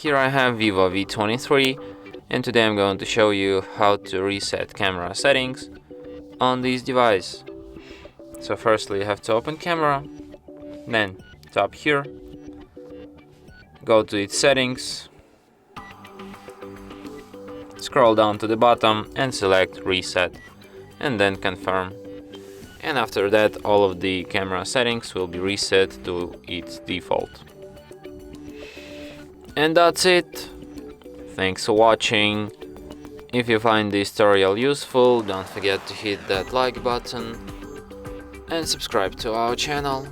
Here I have VIVO V23, and today I'm going to show you how to reset camera settings on this device. So firstly you have to open camera, then tap here, go to its settings, scroll down to the bottom and select reset, and then confirm. And after that all of the camera settings will be reset to its default. And that's it. Thanks for watching. If you find this tutorial useful, don't forget to hit that like button and subscribe to our channel.